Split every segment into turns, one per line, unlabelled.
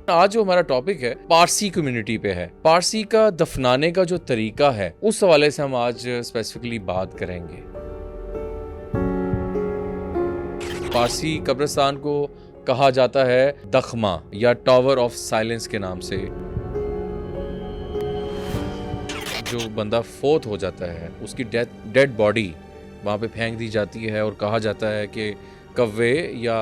आज जो हमारा टॉपिक है पारसी कम्युनिटी पे है। पारसी का दफनाने का जो तरीका है उस हवाले से हम आज स्पेसिफिकली बात करेंगे। पारसी कब्रिस्तान को कहा जाता है दखमा या टावर ऑफ साइलेंस के नाम से। जो बंदा फोत हो जाता है उसकी डेड बॉडी वहाँ पे फेंक दी जाती है और कहा जाता है कि कव्वे या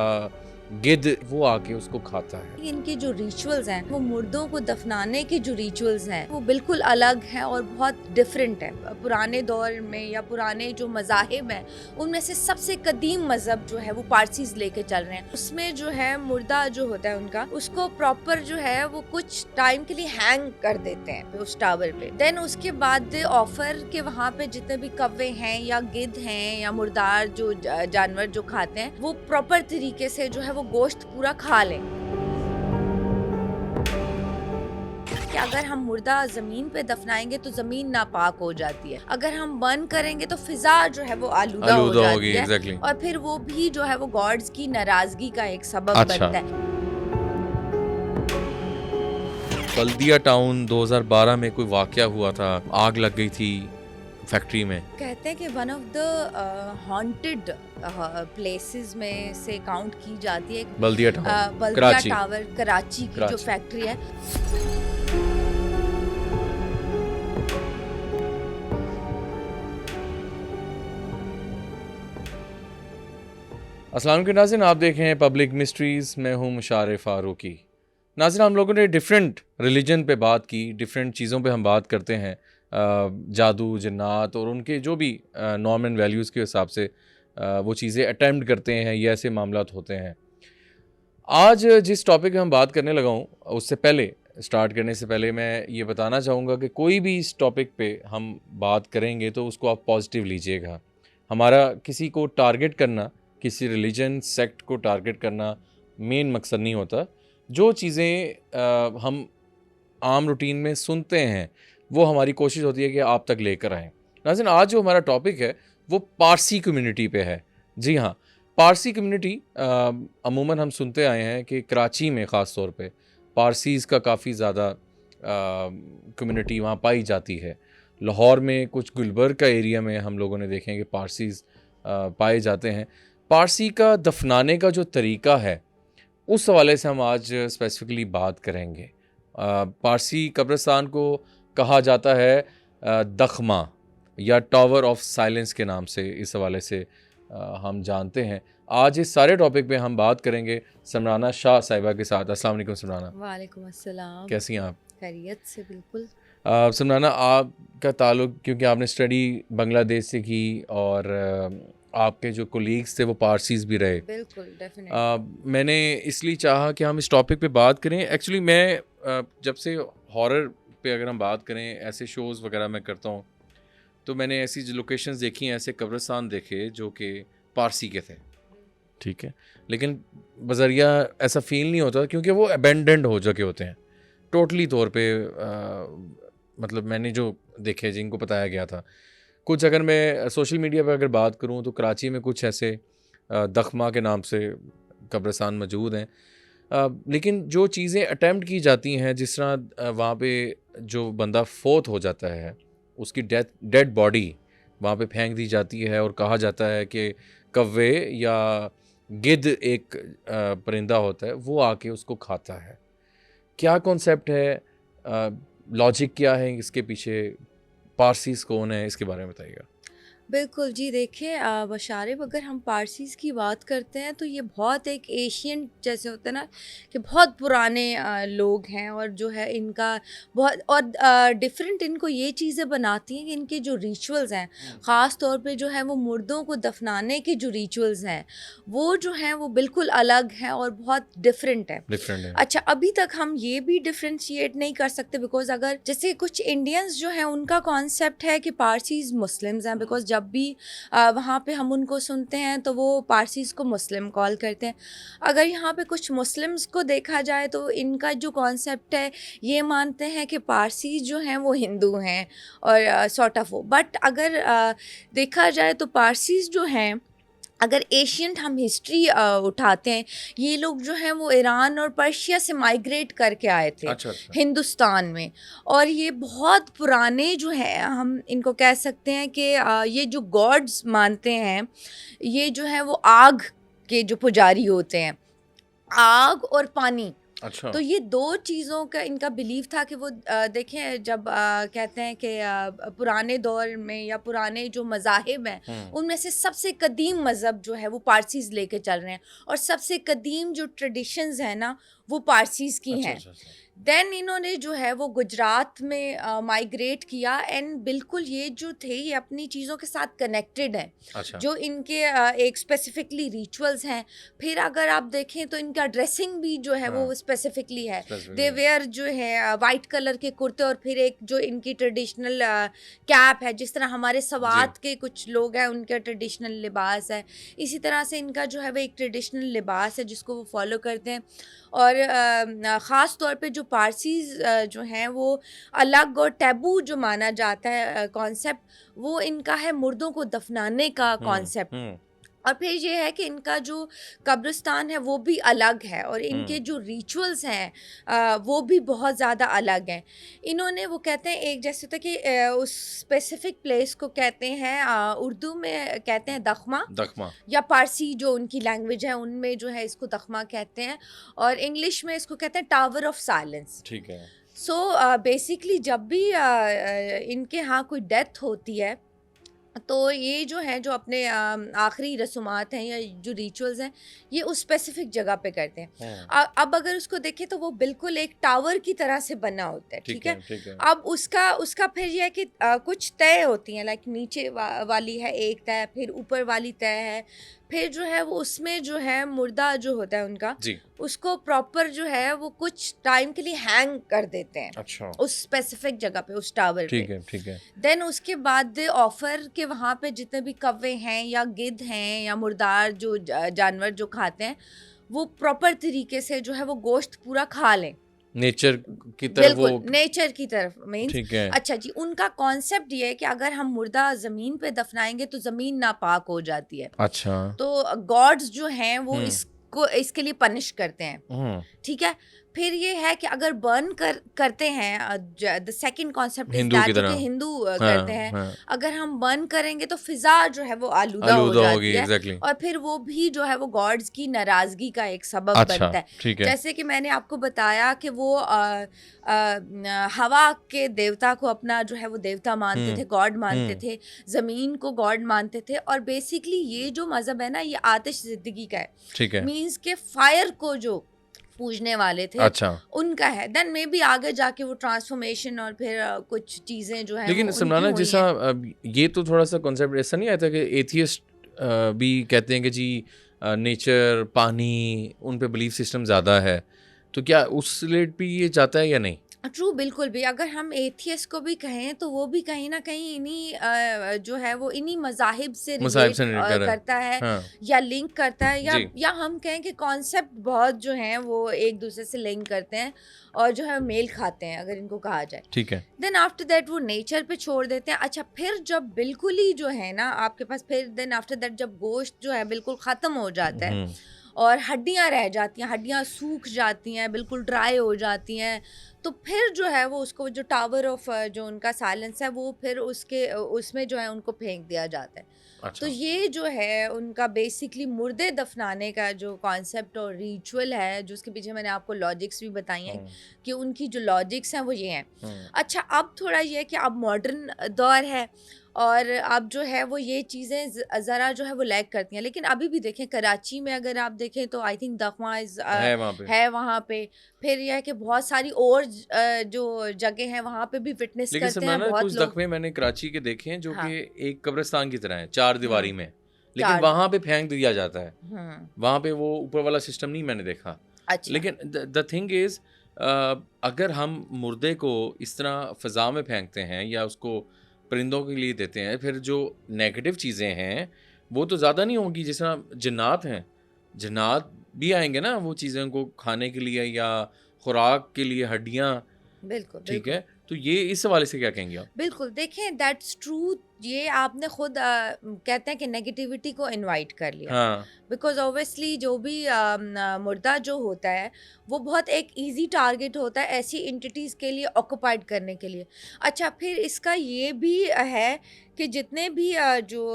गिद्ध वो आके उसको खाता है।
इनके जो रिचुअल्स हैं वो मुर्दों को दफनाने के जो रिचुअल्स हैं वो बिल्कुल अलग हैं और बहुत डिफरेंट है। पुराने दौर में या पुराने जो मज़ाहिब हैं उनमें से सबसे कदीम मज़हब जो है वो पारसीज लेके चल रहे हैं। उसमें जो है मुर्दा जो होता है उनका उसको प्रॉपर जो है वो कुछ टाइम के लिए हैंग कर देते हैं उस टावर पे। देन उसके बाद ऑफर के वहाँ पे जितने भी कव्वे हैं या गिद्ध हैं या मुर्दार जो जानवर जो खाते हैं वो प्रॉपर तरीके से जो है वो गोश्त पूरा खा लें। कि अगर हम मुर्दा जमीन पे दफनाएंगे तो जमीन नापाक हो जाती है, अगर हम बर्न करेंगे तो फिजा जो है वो आलूदा हो जाती है
exactly.
और फिर वो भी जो है वो गॉड्स की नाराजगी का एक सबब बनता है।
बल्दिया टाउन 2012 में कोई वाकया हुआ था, आग लग गई थी फैक्ट्री में। कहते
हैं कि one of the haunted places में से काउंट की जाती है
बल्दिया
टावर कराची की जो फैक्ट्री है।
अस्सलाम वालेकुम नाज़रीन, आप देख रहे हैं पब्लिक मिस्ट्रीज़। मैं हूँ मुशारिफ फारूकी। नाज़रीन, हम लोगों ने डिफरेंट रिलीजन पे बात की, डिफरेंट चीज़ों पे हम बात करते हैं, जादू जन्नात और उनके जो भी नॉर्म एंड वैल्यूज़ के हिसाब से वो चीज़ें अटेम्प्ट करते हैं, ये ऐसे मामलात होते हैं। आज जिस टॉपिक पे हम बात करने लगा हूँ उससे पहले, स्टार्ट करने से पहले मैं ये बताना चाहूँगा कि कोई भी इस टॉपिक पे हम बात करेंगे तो उसको आप पॉजिटिव लीजिएगा। हमारा किसी को टारगेट करना, किसी रिलीजन सेक्ट को टारगेट करना मेन मकसद नहीं होता। जो चीज़ें हम आम रूटीन में सुनते हैं वो हमारी कोशिश होती है कि आप तक लेकर आएँ। नाज़रीन, आज जो हमारा टॉपिक है वो पारसी कम्युनिटी पे है। जी हाँ, पारसी कम्युनिटी अमूमन हम सुनते आए हैं कि कराची में ख़ास तौर पे पारसीज़ का काफ़ी ज़्यादा कम्युनिटी वहाँ पाई जाती है। लाहौर में कुछ गुलबर्ग का एरिया में हम लोगों ने देखे हैं कि पारसीज़ पाए जाते हैं। पारसी का दफनाने का जो तरीका है उस हवाले से हम आज स्पेसिफिकली बात करेंगे। पारसी कब्रिस्तान को कहा जाता है दखमा या टावर ऑफ साइलेंस के नाम से, इस हवाले से हम जानते हैं। आज इस सारे टॉपिक पे हम बात करेंगे समराना शाह साहिबा के साथ। अस्सलाम वालेकुम समराना।
वालेकुम अस्सलाम।
कैसी हैं आप?
खैरियत से, बिल्कुल।
समराना, आपका ताल्लुक, क्योंकि आपने स्टडी बांग्लादेश से की और आपके जो कोलीग्स थे वो पारसीज़ भी रहे।
बिल्कुल, डेफिनेटली।
मैंने इसलिए चाहा कि हम इस टॉपिक पे बात करें। एक्चुअली मैं जब से हॉरर पे अगर हम बात करें, ऐसे शोज़ वगैरह मैं करता हूँ, तो मैंने ऐसी लोकेशंस देखी हैं, ऐसे कब्रिस्तान देखे जो कि पारसी के थे, ठीक है, लेकिन बज़रिया ऐसा फ़ील नहीं होता क्योंकि वो अबेंडेंड हो चुके होते हैं टोटली तौर पे। मतलब मैंने जो देखे, जिनको बताया गया था, कुछ अगर मैं सोशल मीडिया पर अगर बात करूं तो कराची में कुछ ऐसे दखमा के नाम से कब्रिस्तान मौजूद हैं। लेकिन जो चीज़ें अटेम्प्ट की जाती हैं, जिस तरह वहाँ पे जो बंदा फोत हो जाता है उसकी डेड बॉडी वहाँ पे फेंक दी जाती है और कहा जाता है कि कव्वे या गिद्ध एक परिंदा होता है वो आके उसको खाता है। क्या कॉन्सेप्ट है, लॉजिक क्या है इसके पीछे, पारसीज़ कौन है, इसके बारे में बताइएगा।
बिल्कुल जी, देखिए बशारिब, अगर हम पारसीज़ की बात करते हैं तो ये बहुत एक एशियन जैसे होता है ना कि बहुत पुराने लोग हैं और जो है इनका बहुत और डिफरेंट इनको ये चीज़ें बनाती हैं कि इनके जो रिचुअल्स हैं, ख़ास तौर पे जो है वो मुर्दों को दफनाने के जो रिचुअल्स हैं वो जो हैं वो बिल्कुल अलग हैं और बहुत डिफरेंट है। अच्छा, अभी तक हम ये भी डिफ्रेंशिएट नहीं कर सकते बिकॉज अगर जैसे कुछ इंडियंस जो हैं उनका कॉन्सेप्ट है कि पारसीज़ मुस्लिम्स हैं, बिकॉज जब भी वहाँ पे हम उनको सुनते हैं तो वो पारसीज़ को मुस्लिम कॉल करते हैं। अगर यहाँ पे कुछ मुस्लिम्स को देखा जाए तो इनका जो कॉन्सेप्ट है ये मानते हैं कि पारसीज़ जो हैं वो हिंदू हैं और सॉर्ट ऑफ वो। बट अगर देखा जाए तो पारसीज़ जो हैं अगर एशियंट हम हिस्ट्री उठाते हैं, ये लोग जो हैं वो ईरान और पर्शिया से माइग्रेट करके आए थे
अच्छा अच्छा।
हिंदुस्तान में। और ये बहुत पुराने जो हैं, हम इनको कह सकते हैं कि ये जो गॉड्स मानते हैं, ये जो है वो आग के जो पुजारी होते हैं, आग और पानी।
अच्छा।
तो ये दो चीज़ों का इनका बिलीव था कि वो देखें, जब कहते हैं कि पुराने दौर में या पुराने जो मज़ाहिब हैं, उनमें से सबसे कदीम मज़हब जो है वो पारसीज़ लेके चल रहे हैं, और सबसे कदीम जो ट्रेडिशंस हैं ना, वो पारसीज़ की
अच्छा
हैं।
अच्छा अच्छा।
देन इन्होंने जो है वो गुजरात में माइग्रेट किया, एंड बिल्कुल ये जो थे ये अपनी चीज़ों के साथ कनेक्टेड हैं,
अच्छा।
जो इनके एक स्पेसिफिकली रिचुअल्स हैं। फिर अगर आप देखें तो इनका ड्रेसिंग भी जो है
हाँ,
वो स्पेसिफिकली है।
specifically
दे
है।
वेयर जो है वाइट कलर के कुर्ते, और फिर एक जो इनकी ट्रेडिशनल कैप है, जिस तरह हमारे
जी।
सवात के कुछ लोग हैं उनका ट्रेडिशनल लिबास है, इसी तरह से इनका जो है वो एक ट्रेडिशनल लिबास है जिसको वो फॉलो करते हैं। और ख़ास तौर पे जो पारसीज़ जो हैं वो अलग और टैबू जो माना जाता है कॉन्सेप्ट, वो इनका है मुर्दों को दफनाने का कॉन्सेप्ट।
हम्म
और फिर ये है कि इनका जो कब्रिस्तान है वो भी अलग है, और इनके जो रिचुअल्स हैं वो भी बहुत ज़्यादा अलग हैं। इन्होंने वो कहते हैं, एक जैसे होता है कि उस स्पेसिफिक प्लेस को कहते हैं, उर्दू में कहते हैं दखमा,
दखमा।
या पारसी जो उनकी लैंग्वेज है उनमें जो है इसको दखमा कहते हैं, और इंग्लिश में इसको कहते हैं टावर ऑफ साइलेंस।
ठीक है।
सो बेसिकली जब भी इनके यहाँ कोई डेथ होती है, तो ये जो है जो अपने आखिरी रसूमात हैं या जो रिचुअल्स हैं, ये उस स्पेसिफिक जगह पे करते हैं। अब अगर उसको देखें तो वो बिल्कुल एक टावर की तरह से बना होता है, ठीक है।
ठीक है।
अब उसका उसका फिर ये है कि कुछ तय होती हैं, लाइक नीचे वाली है एक तय, फिर ऊपर वाली तय है, फिर जो है वो उसमें जो है मुर्दा जो होता है उनका,
जी।
उसको प्रॉपर जो है वो कुछ टाइम के लिए हैंग कर देते हैं
अच्छा।
उस स्पेसिफिक जगह पे, उस टावर
ठीक
पे।
है ठीक है।
देन उसके बाद दे ऑफर के वहाँ पे जितने भी कौवे हैं या गिद्ध हैं या मुर्दार जो जानवर जो खाते हैं, वो प्रॉपर तरीके से जो है वो गोश्त पूरा खा लें,
नेचर की तरफ वो।
बिल्कुल नेचर की तरफ मीन्स।
ठीक है।
अच्छा जी, उनका कॉन्सेप्ट ये है कि अगर हम मुर्दा ज़मीन पे दफनाएंगे तो ज़मीन नापाक हो जाती है,
अच्छा।
तो गॉड्स जो हैं वो
हम्म
इसको इसके लिए पनिश करते हैं,
हम्म।
ठीक है। फिर ये है कि अगर बर्न करते हैं, the second concept is
Hindu की
दैट, जो कि
तरह।
हिंदू
हाँ
करते हैं,
हाँ।
अगर हम बर्न करेंगे तो फिजा जो है वो आलूदा हो
आलूदा होगी,
जाती है,
एग्जैक्टली।
और फिर वो भी जो है वो गॉड्स की नाराज़गी का एक सबब
अच्छा
बनता है।
ठीक है।
जैसे कि मैंने आपको बताया कि वो हवा के देवता को अपना जो है वो देवता मानते थे, गॉड मानते
हम्म।
थे, ज़मीन को गॉड मानते थे, और बेसिकली ये जो मज़हब है ना, ये आतिश ज़िंदगी का है,
ठीक है।
मीन्स के फायर को जो पूजने वाले थे
अच्छा।
उनका है। देन मे बी आगे जाके वो ट्रांसफॉर्मेशन और फिर कुछ चीज़ें जो है
लेकिन
वो
समराना,
उनकी हुई
जैसा
हैं।
ये तो थोड़ा सा कॉन्सेप्ट ऐसा नहीं आता कि एथियस्ट भी कहते हैं कि जी नेचर, पानी, उन पे बिलीफ सिस्टम ज़्यादा है, तो क्या उस रिलेट भी ये जाता है या नहीं?
ट्रू, बिल्कुल भी। अगर हम एथियस्ट को भी कहें तो वो भी कहीं ना कहीं इन्हीं जो है वो इन्हीं मज़ाहिब से
मुसाहिब
रिलेट
से रिलेट कर रहा है।
करता है,
हाँ
या लिंक करता है,
जी।
या हम कहें कि कॉन्सेप्ट बहुत जो हैं वो एक दूसरे से लिंक करते हैं और जो है मेल खाते हैं, अगर इनको कहा जाए।
ठीक है।
देन आफ्टर दैट वो नेचर पे छोड़ देते हैं। अच्छा, फिर जब बिल्कुल ही जो है ना आपके पास, फिर देन आफ्टर दैट जब गोश्त जो है बिल्कुल ख़त्म हो जाता है और हड्डियां रह जाती हैं, हड्डियां सूख जाती हैं, बिल्कुल ड्राई हो जाती हैं, तो फिर जो है वो उसको जो टावर ऑफ जो उनका साइलेंस है वो फिर उसके उसमें जो है उनको फेंक दिया जाता है। तो
अच्छा।
ये जो है उनका बेसिकली मुर्दे दफनाने का जो कॉन्सेप्ट और रिचुअल है, जो उसके पीछे मैंने आपको लॉजिक्स भी बताई हैं कि उनकी जो लॉजिक्स हैं वो ये हैं। अच्छा, अब थोड़ा ये है कि अब मॉडर्न दौर है और अब जो है वो ये चीज़ें ज़रा जो है वो लैग करती हैं, लेकिन अभी भी देखें कराची में अगर आप देखें तो आई थिंक दखमा
है वहाँ पे।
है वहाँ पे। फिर यह है कि बहुत सारी और जो जगह हैं वहाँ पे भी विटनेस
लेकिन
करते हैं
समराना,
बहुत
कुछ
लोग।
दखमे मैंने कराची के देखे हैं जो
हाँ।
कि एक कब्रिस्तान की तरह है, चार दीवारी में, लेकिन
चार
वहाँ पे फेंक दिया जाता है।
हम्म।
वहाँ पे वो ऊपर वाला सिस्टम नहीं मैंने देखा।
अच्छा।
लेकिन द थिंग इज, अगर हम मुर्दे को इस तरह फ़ज़ा में फेंकते हैं या उसको परिंदों के लिए देते हैं, फिर जो नेगेटिव चीज़ें हैं वो तो ज़्यादा नहीं होंगी। जिस तरह जन्नात हैं, जन्नात भी आएंगे ना वो चीज़ें को खाने के लिए या खुराक के लिए, हड्डियाँ।
बिल्कुल
ठीक
बिल्कुल
है, तो ये इस हवाले से क्या कहेंगे आप?
बिल्कुल। देखें, दैट्स ट्रू ये आपने खुद कहते हैं कि नेगेटिविटी को इनवाइट कर लिया,
हाँ
बिकॉज ऑब्वियसली जो भी मुर्दा जो होता है वो बहुत एक इजी टारगेट होता है ऐसी एंटिटीज़ के लिए ऑक्युपाइड करने के लिए। अच्छा, फिर इसका ये भी है कि जितने भी जो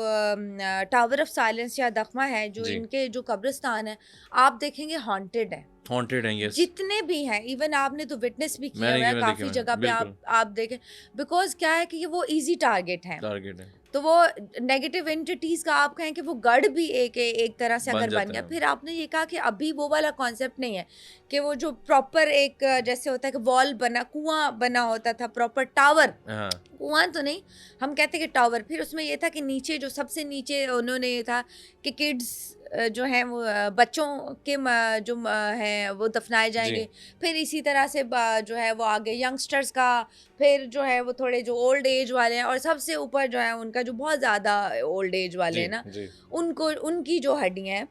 टावर ऑफ साइलेंस या दखमा है, जो
जी,
इनके जो कब्रिस्तान है, आप देखेंगे हॉन्टेड है।
हॉन्टेड हैं, यस।
जितने भी हैं, इवन आपने तो विटनेस भी किया हुआ है
मैंने देखे
काफ़ी
हुए
जगह
हैं,
पे,
बिल्कुल
आप देखें। बिकॉज क्या है कि ये वो इजी टारगेट हैं,
टारगेट है,
तो वो नेगेटिव एंटिटीज का आप कहें कि वो गढ़ भी एक तरह से
बन
अगर बन
जाते
गया।
हैं।
फिर आपने ये कहा कि अभी वो वाला कॉन्सेप्ट नहीं है कि वो जो प्रॉपर एक जैसे होता है कि वॉल बना, कुआं बना होता था, प्रॉपर टावर,
हाँ,
कुआं तो नहीं, हम कहते हैं कि टावर। फिर उसमें ये था कि नीचे जो सबसे नीचे उन्होंने ये था कि किड्स जो हैं वो बच्चों के जो हैं वो दफनाए
जी,
जाएंगे। फिर इसी तरह से जो है वो आगे यंगस्टर्स का, फिर जो है वो थोड़े जो ओल्ड एज वाले हैं, और सबसे ऊपर जो है उनका जो बहुत ज़्यादा ओल्ड एज वाले
जी,
हैं ना,
जी।
उनको उनकी जो हड्डियाँ हैं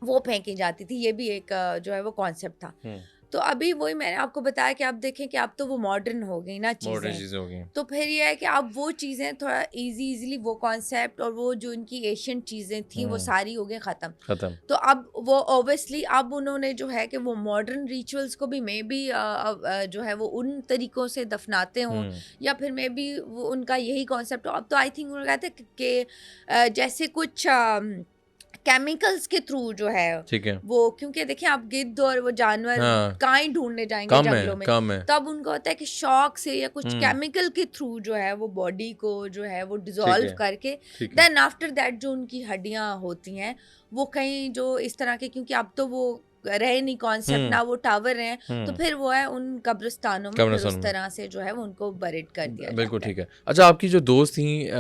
वो फेंकी जाती थी। ये भी एक जो है वो कॉन्सेप्ट था।
हुँ,
तो अभी वही मैंने आपको बताया कि आप देखें कि अब तो वो मॉडर्न हो गई ना
मॉडर्न
चीज़ें।
चीज़ें हो गई हैं,
तो फिर ये है कि अब वो चीज़ें थोड़ा इजीली वो कॉन्सेप्ट और वो जो इनकी एशियन चीज़ें थी वो
हुँ,
सारी हो गई ख़त्म।
खत्म।
तो अब वो ऑब्वियसली अब उन्होंने जो है कि वो मॉडर्न रिचुअल्स को भी मे बी जो है वो उन तरीकों से दफनाते हों,
हुँ,
या फिर मे बी वो उनका यही कॉन्सेप्ट हो। अब तो आई थिंक वो कहते हैं कि जैसे कुछ केमिकल्स के थ्रू जो है
ठीक है।
वो, क्योंकि देखिए आप गिद्ध और वो जानवर
हाँ,
कहाँ ही ढूंढने जाएंगे
कम है,
जंगलों में।
कम है।
तब उनको होता है कि शॉक से या कुछ
हुँ,
केमिकल के थ्रू जो है वो बॉडी को जो है वो
ठीक
डिसॉल्व
है,
करके
ठीक है।
देन आफ्टर दैट जो उनकी हड्डियां होती हैं वो कहीं जो इस तरह के, क्योंकि अब तो वो रहे नहीं कॉन्सेप्ट
हुँ,
ना वो टावर हैं, तो
हुँ,
फिर वो है उन कब्रिस्तानों में फिर
कब्रिस्तान
उस
में।
तरह से जो है वो उनको बरिड कर दिया
बिल्कुल
जाता है।
ठीक है। अच्छा, आपकी जो दोस्त थीं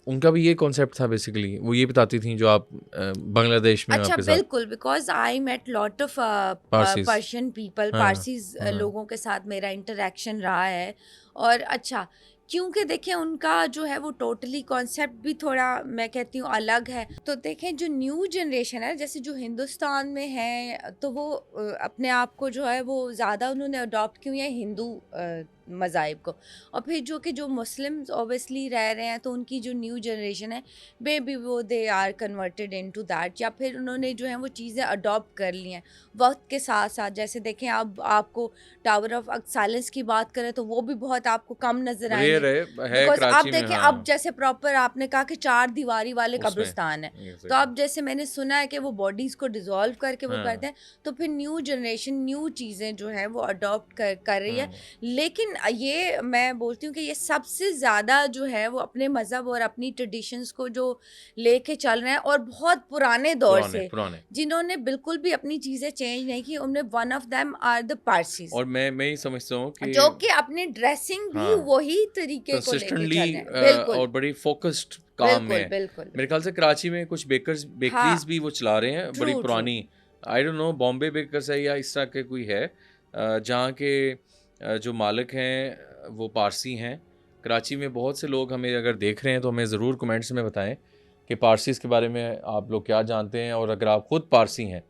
उनका भी ये कॉन्सेप्ट था बेसिकली, वो ये बताती थीं जो आप बांग्लादेश में
अच्छा,
आपके साथ
बिल्कुल, because I met lot of
Parsis.
Persian people,
हाँ,
पारसीज़
हाँ,
लोगों के साथ मेरा इंटरैक्शन रहा है। और अच्छा, क्योंकि देखिए उनका जो है वो टोटली कॉन्सेप्ट भी थोड़ा मैं कहती हूँ अलग है। तो देखें जो न्यू जनरेशन है, जैसे जो हिंदुस्तान में है, तो वो अपने आप को जो है वो ज़्यादा उन्होंने अडॉप्ट किया है हिंदू मज़ाहिब को। और फिर जो कि जो मुस्लिम्स ऑब्वियसली रह रहे हैं, तो उनकी जो न्यू जनरेशन है, मे बी वो they are converted into that, या फिर उन्होंने जो है वो चीज़ें अडॉप्ट कर ली हैं वक्त के साथ साथ। जैसे देखें अब आपको टावर ऑफ साइलेंस की बात करें तो वो भी बहुत आपको कम नज़र
रेयर
आएंगे।
है
बिकॉज अब
कराची में,
देखें, अब
हाँ,
जैसे प्रॉपर आपने कहा कि चार दीवारी वाले
उसमें
कब्रिस्तान है, तो
एग्ज़ैक्टली
अब जैसे मैंने सुना है कि वो बॉडीज़ को डिसॉल्व करके वो
हाँ,
करते हैं। तो फिर न्यू जनरेशन न्यू चीज़ें जो है वो अडॉप्ट कर रही है।
हुँ,
लेकिन ये मैं बोलती हूँ कि ये सबसे ज़्यादा जो है वो अपने मज़हब और अपनी ट्रेडिशंस को जो लेके चल रहे हैं, और बहुत पुराने दौर
पुराने,
से
पुराने।
जिन्होंने बिल्कुल भी अपनी चीज़ें चेंज नहीं की, उनमें one of them are the Parsis,
और मैं ये समझता हूँ कि
जो कि अपनी ड्रेसिंग भी
हाँ,
वही तरीके को लेके
कंसिस्टेंटली
चल रहे हैं। बिल्कुल,
और बड़ी फ़ोकस्ड काम में
बिल्कुल,
है।
बिल्कुल।
मेरे ख़्याल से कराची में कुछ
हाँ,
बेकरीज़ भी वो चला रहे हैं, बड़ी
ट्रू, ट्रू।
पुरानी। I don't know Bombay bakers है या इस तरह के कोई है, जहाँ के जो मालिक हैं वो पारसी हैं। कराची में बहुत से लोग हमें अगर देख रहे हैं तो हमें ज़रूर कमेंट्स में बताएं कि पारसीज़ के बारे में आप लोग क्या जानते हैं, और अगर आप खुद पारसी हैं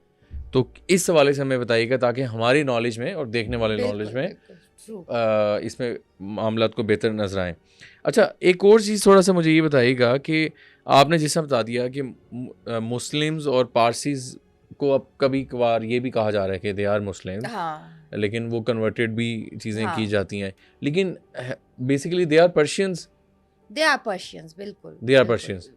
तो इस हवाले से हमें बताइएगा, ताकि हमारी नॉलेज में और देखने वाले नॉलेज
बिल्कुल,
में
बिल्कुल, ट्रू।
इसमें मामलात को बेहतर नजर आए। अच्छा, एक और चीज़ थोड़ा सा मुझे ये बताइएगा कि आपने जैसा बता दिया कि मुस्लिम्स और पारसीज़ को अब कभी कभार ये भी कहा जा रहा है कि दे आर मुस्लिम्स,
हाँ,
लेकिन वो कन्वर्टेड भी चीज़ें की
हाँ।
जाती हैं, लेकिन basically they are Persians,
they are Persians, बिल्कुल,
दे आर
बिल्कुल।
पर्शियंस,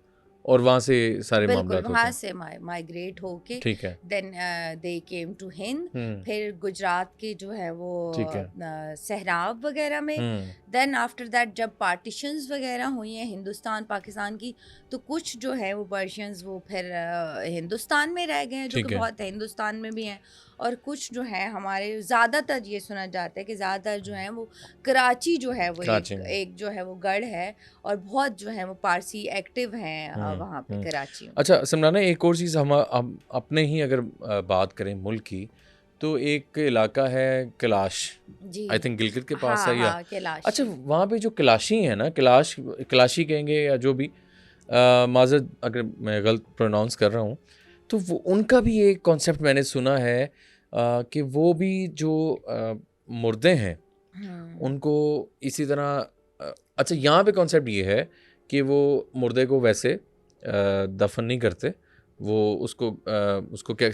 और वहाँ से सारे
बिल्कुल,
मामलात होते
वहाँ
हैं।
से माइग्रेट होके
ठीक है।
Then they came to Hind.
Hmm,
फिर गुजरात के जो है वो
ठीक है।
सहराब वगैरह में। देन आफ्टर दैट जब पार्टीशंस वगैरह हुई हैं हिंदुस्तान पाकिस्तान की, तो कुछ जो है वो पर्शियंस वो फिर हिंदुस्तान में रह गए हैं, जो कि
ठीक है।
बहुत है, हिंदुस्तान में भी हैं। और कुछ जो है हमारे ज़्यादातर ये सुना जाता है कि ज़्यादातर जो है वो कराची जो है वो
कराची
एक
में।
एक जो है वो गढ़ है, और बहुत जो है वो पारसी एक्टिव हैं
हम्म,
वहाँ पे कराची में।
अच्छा सिमराना, एक और चीज़ हम अपने ही अगर बात करें मुल्क की, तो एक इलाका है कैलाश,
जी।
आई थिंक गिलगित के पास
हाँ,
है या।
हाँ,
अच्छा,
कैलाशी।
वहाँ पे जो कैलाशी है ना, कैलाशी कहेंगे या जो भी, माज़रत अगर मैं गलत प्रोनाउंस कर रहा हूँ, तो वो उनका भी एक कॉन्सेप्ट मैंने सुना है कि वो भी जो मुर्दे हैं
हुँ।
उनको इसी तरह अच्छा, यहाँ पे कॉन्सेप्ट ये है कि वो मुर्दे को वैसे दफन नहीं करते, वो उसको क्या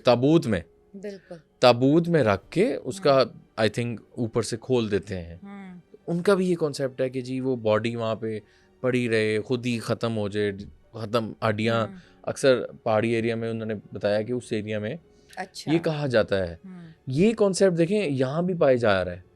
ताबूत में रख के उसका आई थिंक ऊपर से खोल देते हैं। उनका भी ये कॉन्सेप्ट है कि जी वो बॉडी वहाँ पे पड़ी रहे, खुद ही ख़त्म हो जाए, ख़त्म हड्डियाँ। अक्सर पहाड़ी एरिया में उन्होंने बताया कि उस एरिया में
अच्छा
ये कहा जाता है। ये कॉन्सेप्ट देखें यहाँ भी पाया जा रहा है,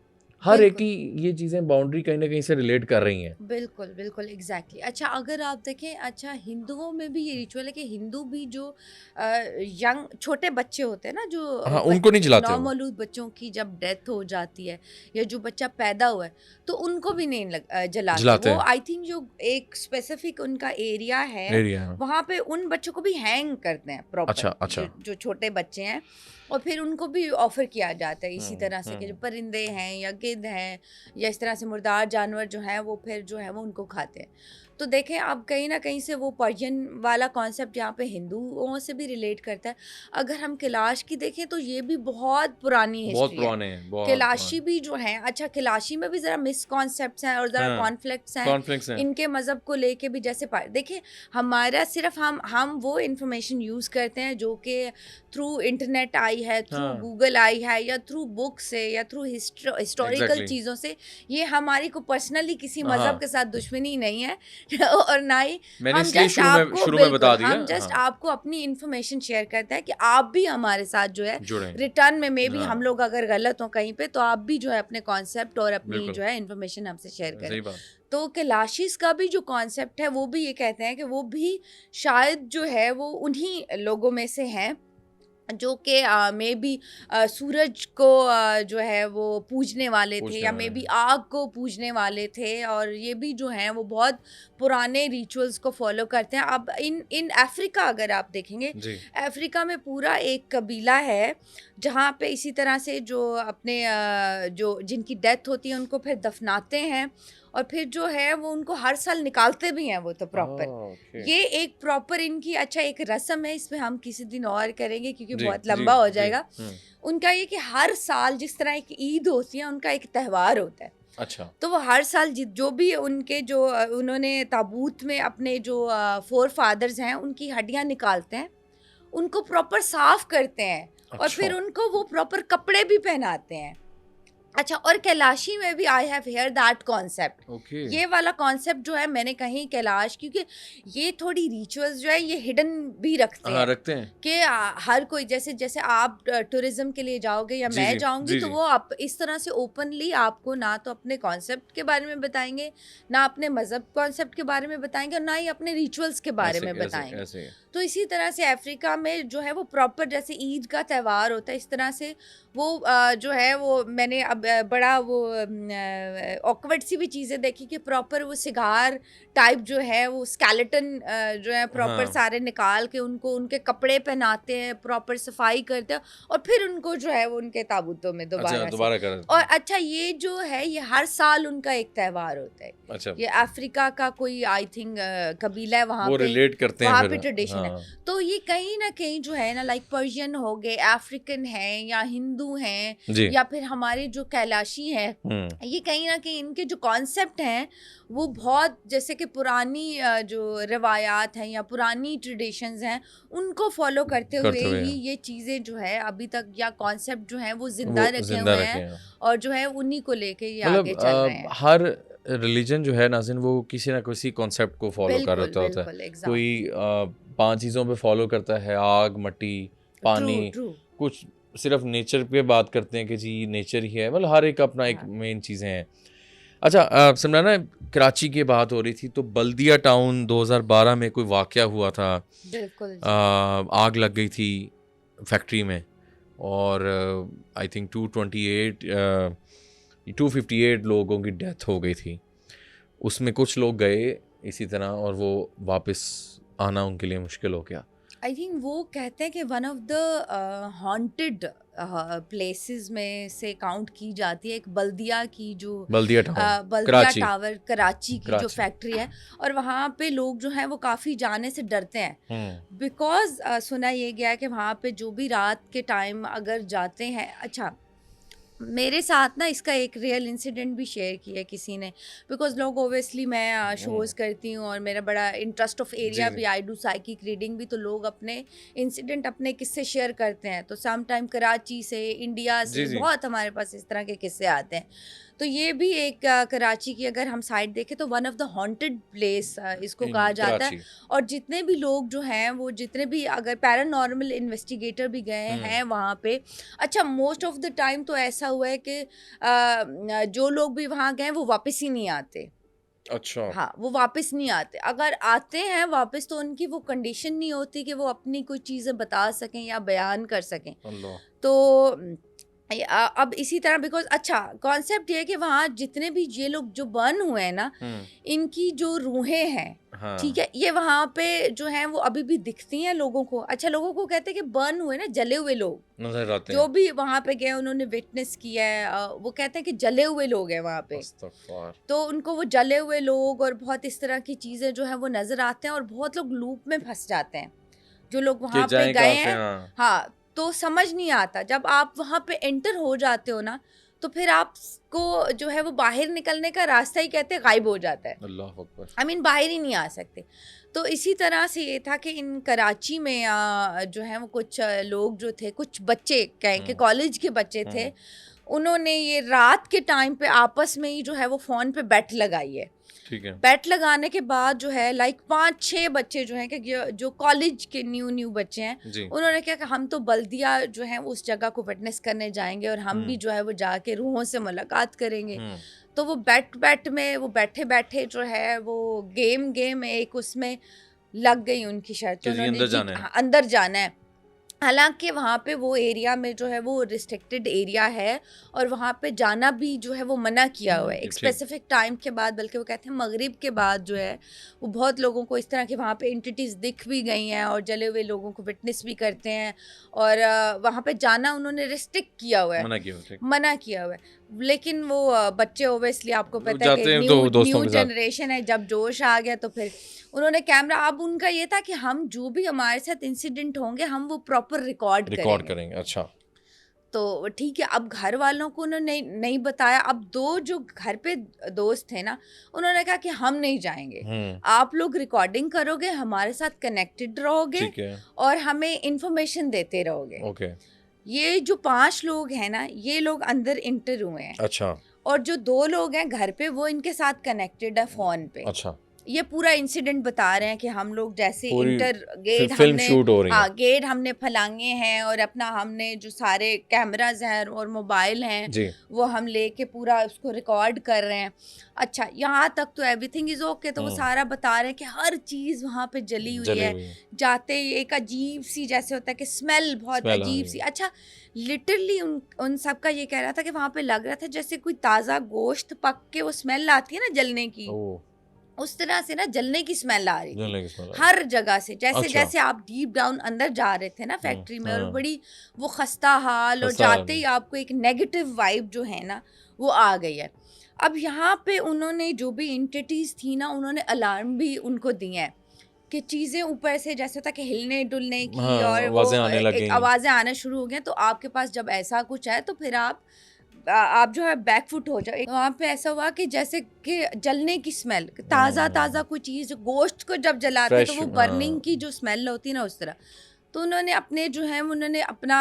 हर एक की ये चीज़ें बाउंड्री कहीं ना कहीं से रिलेट कर रही हैं।
बिल्कुल बिल्कुल एग्जैक्टली। अच्छा अगर आप देखें, अच्छा हिंदुओं में भी ये रिचुअल है कि हिंदू भी जो यंग छोटे बच्चे होते हैं ना, जो
हाँ, उनको नहीं जलाते वो।
नौमौलूद बच्चों की जब डेथ हो जाती है या जो बच्चा पैदा हुआ है तो उनको भी नहीं जलाते वो।
हैं।
आई थिंक जो एक स्पेसिफिक उनका एरिया है
एरिया
वहाँ पे उन बच्चों को भी हैंग करते हैं प्रॉपर।
अच्छा अच्छा।
जो छोटे बच्चे हैं और फिर उनको भी ऑफर किया जाता है इसी तरह से कि जो परिंदे हैं या गिद्ध हैं या इस तरह से मुर्दार जानवर जो हैं वो फिर जो है वो उनको खाते हैं। तो देखें अब कहीं ना कहीं से वो पर्शियन वाला कॉन्सेप्ट यहाँ पे हिंदुओं से भी रिलेट करता है। अगर हम कैलाश की देखें तो ये भी बहुत पुरानी हिस्ट्री है। कैलाशी भी जो है, अच्छा कैलाशी में भी ज़रा मिसकॉन्सेप्ट्स हैं और ज़रा कॉन्फ्लिक्ट्स हैं इनके मज़हब को लेके भी। जैसे देखें हमारा सिर्फ हम वो इन्फॉर्मेशन यूज़ करते हैं जो कि थ्रू इंटरनेट आई है, थ्रू गूगल आई है या थ्रू बुक से या थ्रू हिस्टोरिकल चीज़ों से। ये हमारी को पर्सनली किसी मज़हब के साथ दुश्मनी नहीं है और ना ही हम जस्ट आपको अपनी इंफॉर्मेशन शेयर करते हैं कि आप भी हमारे साथ जो है रिटर्न में मे भी हम लोग अगर गलत हो कहीं पे तो आप भी जो है अपने कॉन्सेप्ट और अपनी जो है इंफॉर्मेशन हमसे शेयर करें। तो कैलाशीज का भी जो कॉन्सेप्ट है वो भी ये कहते हैं कि वो भी शायद जो है वो उन्हीं लोगों में से हैं जो कि मे बी सूरज को जो है वो पूजने वाले थे या मे बी आग को पूजने वाले थे। और ये भी जो हैं वो बहुत पुराने रिचुअल्स को फॉलो करते हैं। अब इन अफ्रीका अगर आप देखेंगे, अफ्रीका में पूरा एक कबीला है जहाँ पे इसी तरह से जो अपने जो जिनकी डेथ होती है उनको फिर दफनाते हैं और फिर जो है वो उनको हर साल निकालते भी हैं वो तो प्रॉपर। ये एक प्रॉपर इनकी अच्छा एक रस्म है, इसमें हम किसी दिन और करेंगे क्योंकि बहुत लंबा हो जाएगा। उनका ये कि हर साल जिस तरह एक ईद होती है उनका एक त्यौहार होता है।
अच्छा।
तो वो हर साल जो भी उनके जो उन्होंने ताबूत में अपने जो फोर फादर्स हैं उनकी हड्डियां निकालते हैं, उनको प्रॉपर साफ करते हैं और फिर उनको वो प्रॉपर कपड़े भी पहनाते हैं। अच्छा और कैलाशी में भी I have heard that concept. ये वाला कॉन्सेप्ट जो है मैंने कहीं कैलाश, क्योंकि ये थोड़ी रिचुअल्स जो है ये हिडन भी रखते हैं कि हर कोई जैसे जैसे आप टूरिज्म के लिए जाओगे या मैं जाऊंगी तो वो आप इस तरह से ओपनली आपको ना तो अपने कॉन्सेप्ट के बारे में बताएंगे, ना अपने मजहब कॉन्सेप्ट के बारे में बताएंगे और ना ही अपने रिचुअल्स के बारे में बताएंगे। तो इसी तरह से अफ्रीका में जो है वो प्रॉपर जैसे ईद का त्यौहार होता है इस तरह से वो जो है वो मैंने अब बड़ा वो ऑकवर्ड सी भी चीज़ें देखी कि प्रॉपर वो सिगार टाइप जो है वो स्केलेटन जो है प्रॉपर सारे निकाल के उनको उनके कपड़े पहनाते हैं, प्रॉपर सफाई करते हैं और फिर उनको जो है वो उनके ताबूतों में दोबारा और अच्छा ये जो है ये हर साल उनका एक त्यौहार होता है। अच्छा। ये अफ्रीका का कोई आई थिंक कबीला है वहाँ पे रिलेट करते हैं, वहाँ पे ट्रेडिशन है। तो ये कहीं ना कहीं जो है ना लाइक पर्शियन हो गए, अफ्रीकन है या हिंदू हैं या फिर हमारे जो कैलाशी हैं, ये कहीं ना कहीं इनके जो कॉन्सेप्ट हैं वो बहुत जैसे कि पुरानी जो रवायात हैं या पुरानी ट्रेडिशंस हैं उनको फॉलो करते हुए ही ये चीज़ें जो है अभी तक या कॉन्सेप्ट जो है वो जिंदा रखे हुए हैं और जो है उन्हीं को लेके ये आगे चल रहे हैं।
हर रिलीजन जो है नाज़रीन वो किसी ना किसी कॉन्सेप्ट को फॉलो कर रहा होता है। कोई 5 चीज़ों पे फॉलो करता है, आग, मट्टी, पानी। कुछ सिर्फ नेचर पे बात करते हैं कि जी नेचर ही है, मतलब हर एक अपना एक मेन चीज़ें हैं। अच्छा सिमराना, कराची की बात हो रही थी तो बल्दिया टाउन 2012 में कोई वाक़या हुआ था। बिल्कुल। आग लग गई थी फैक्ट्री में और आई थिंक 258 लोगों की डेथ हो गई थी। उसमें कुछ लोग गए इसी तरह और वो वापस आना उनके लिए मुश्किल हो गया।
आई थिंक वो कहते हैं कि one of the haunted places में से काउंट की जाती है एक बल्दिया की जो बल्दिया टावर कराची की जो फैक्ट्री है और वहाँ पे लोग जो हैं वो काफ़ी जाने से डरते हैं बिकॉज सुना ये गया है कि वहाँ पे जो भी रात के टाइम अगर जाते हैं, अच्छा मेरे साथ ना इसका एक रियल इंसिडेंट भी शेयर किया किसी ने, बिकॉज लोग ओबियसली मैं शोज़ करती हूँ और मेरा बड़ा इंटरेस्ट ऑफ
जी
एरिया
जी
भी, आई डू साइकिक रीडिंग भी, तो लोग अपने इंसिडेंट अपने किस्से शेयर करते हैं। तो सम टाइम कराची से, इंडिया
जी
से
जी
बहुत हमारे पास इस तरह के किस्से आते हैं। तो ये भी एक कराची की अगर हम साइड देखें तो one of the haunted place इसको
इन
कहा जाता है।
कराची।
और जितने भी लोग जो हैं वो जितने भी अगर पैरानॉर्मल इन्वेस्टिगेटर भी गए
हम्म।
हैं वहाँ पे, अच्छा मोस्ट ऑफ द टाइम तो ऐसा हुआ है कि जो लोग भी वहाँ गए वो वापस ही नहीं आते।
अच्छा।
हाँ, वो वापस नहीं आते। अगर आते हैं वापस तो उनकी वो कंडीशन नहीं होती कि वो अपनी कोई चीज़ें बता सकें या बयान कर सकें।
अल्लाह।
तो अब इसी तरह बिकॉज़ अच्छा कॉन्सेप्ट ये है कि वहाँ जितने भी ये लोग जो बर्न हुए हैं ना, इनकी जो रूहें हैं, ठीक
हाँ।
है? ये वहाँ पे जो हैं वो अभी भी दिखती हैं लोगों को। अच्छा लोगों को कहते हैं कि बर्न हुए ना, जले हुए लोग।
नजर आते
जो
हैं।
भी वहाँ पे गए उन्होंने विटनेस किया है, वो कहते हैं कि जले हुए लोग हैं वहाँ पे।
अस्तगफार।
तो उनको वो जले हुए लोग और बहुत इस तरह की चीज़ें जो हैं वो नज़र आते हैं और बहुत लोग लूप में फँस जाते हैं। जो लोग
कि
वहाँ पे
जाएं
गए
कहाँ से,
हैं,
हाँ।
हाँ, तो समझ नहीं आता। जब आप वहाँ पे एंटर हो जाते हो ना, तो फिर आपको जो है वो बाहर निकलने का रास्ता ही कहते हैं गायब हो जाता है।
अल्लाह अकबर।
आई मीन बाहर ही नहीं आ सकते। तो इसी तरह से ये था कि इन कराची में जो है वो कुछ लोग जो थे, कुछ बच्चे कहें कि
हम्म
कॉलेज के बच्चे थे,
हम्म।
उन्होंने ये रात के टाइम पे आपस में ही जो है वो फ़ोन पे बेट लगाई है।
ठीक है।
बेट लगाने के बाद जो है लाइक 5-6 बच्चे जो हैं कि जो कॉलेज के न्यू बच्चे हैं,
जी।
उन्होंने क्या कहा हम तो बल्दिया जो है उस जगह को विटनेस करने जाएंगे और हम भी
हम्म
जो है वो जाके रूहों से मुलाकात करेंगे।
हम्म।
तो वो बेट में वो बैठे बैठे जो है वो गेम एक उसमें लग गई उनकी शर्त, तो
कि जी
उन्होंने
अंदर
जी
जाना है।
हाँ, अंदर जाना है। हालाँकि वहाँ पे वो एरिया में जो है वो रिस्ट्रिक्टेड एरिया है और वहाँ पे जाना भी जो है वो मना किया हुआ है एक
ठीक।
स्पेसिफिक टाइम के बाद, बल्कि वो कहते हैं मगरिब के बाद जो है वो बहुत लोगों को इस तरह की वहाँ पे एंटिटीज़ दिख भी गई हैं और जले हुए लोगों को विटनेस भी करते हैं। और वहाँ पे जाना उन्होंने रिस्ट्रिक्ट किया हुआ है,
मना किया, ठीक।
मना किया हुआ है। लेकिन वो बच्चे ओबियसली आपको
लोग
पता है कि
जाते हैं तो
न्यू
दोस्तों
न्यू
के साथ।
जनरेशन है, जब जोश आ गया तो फिर उन्होंने कैमरा, अब उनका ये था कि हम जो भी हमारे साथ इंसिडेंट होंगे हम वो प्रॉपर रिकॉर्ड
रिकॉर्ड
करेंगे।
करेंगे, अच्छा।
तो ठीक है, अब घर वालों को उन्होंने नहीं बताया। अब 2 जो घर पे दोस्त थे ना, उन्होंने कहा कि हम नहीं जाएँगे। आप लोग रिकॉर्डिंग करोगे, हमारे साथ कनेक्टेड रहोगे
ठीक है।
और हमें इन्फॉर्मेशन देते रहोगे।
ओके।
ये जो 5 लोग हैं ना, ये लोग अंदर एंटर हुए हैं
अच्छा
और जो 2 लोग हैं घर पे वो इनके साथ कनेक्टेड है फ़ोन पे।
अच्छा।
ये पूरा इंसिडेंट बता रहे हैं कि हम लोग जैसे
पूरी
इंटर गेट
फिल्म
हमने,
शूट हो रही है।
हाँ, गेट हमने फलांगे हैं और अपना हमने जो सारे कैमराज हैं और मोबाइल हैं
जी।
वो हम लेके पूरा उसको रिकॉर्ड कर रहे हैं। अच्छा, यहाँ तक तो एवरीथिंग इज ओके। तो वो सारा बता रहे हैं कि हर चीज़ वहाँ पे जली हुई है।
हुई है।
जाते ही एक अजीब सी जैसे होता है कि स्मेल बहुत
स्मेल आ
अजीब
रही
सी।
है।
अच्छा, लिटरली उन सब का ये कह रहा था कि वहाँ पे लग रहा था जैसे कोई ताज़ा गोश्त पक के वो स्मेल आती है ना जलने की,
ओह,
उस तरह से ना जलने की स्मेल आ रही थी
जलने की स्मेल आ रही।
हर जगह से। जैसे
अच्छा।
जैसे आप डीप डाउन अंदर जा रहे थे ना फैक्ट्री में, और
हाँ।
बड़ी वो खस्ता हाल, और
खस्ता हाल
जाते ही आपको एक नेगेटिव वाइब जो है ना वो आ गई है। अब यहाँ पे उन्होंने जो भी एंटिटीज थी ना, उन्होंने अलार्म भी उनको दिए हैं कि चीज़ें ऊपर से जैसे था कि हिलने डुलने की,
हाँ,
और वो
आवाजें आने लग
एक
गई।
आवाज़ें आना शुरू हो गई। तो आपके पास जब ऐसा कुछ है तो फिर आप जो है बैकफुट हो जाओ। वहाँ पे ऐसा हुआ कि जैसे कि जलने की स्मेल, ताज़ा ताज़ा कोई चीज़, गोश्त को जब जलाते हैं तो
फ्रेश,
वो बर्निंग की जो स्मेल होती है ना, उस तरह। तो उन्होंने अपने जो है उन्होंने अपना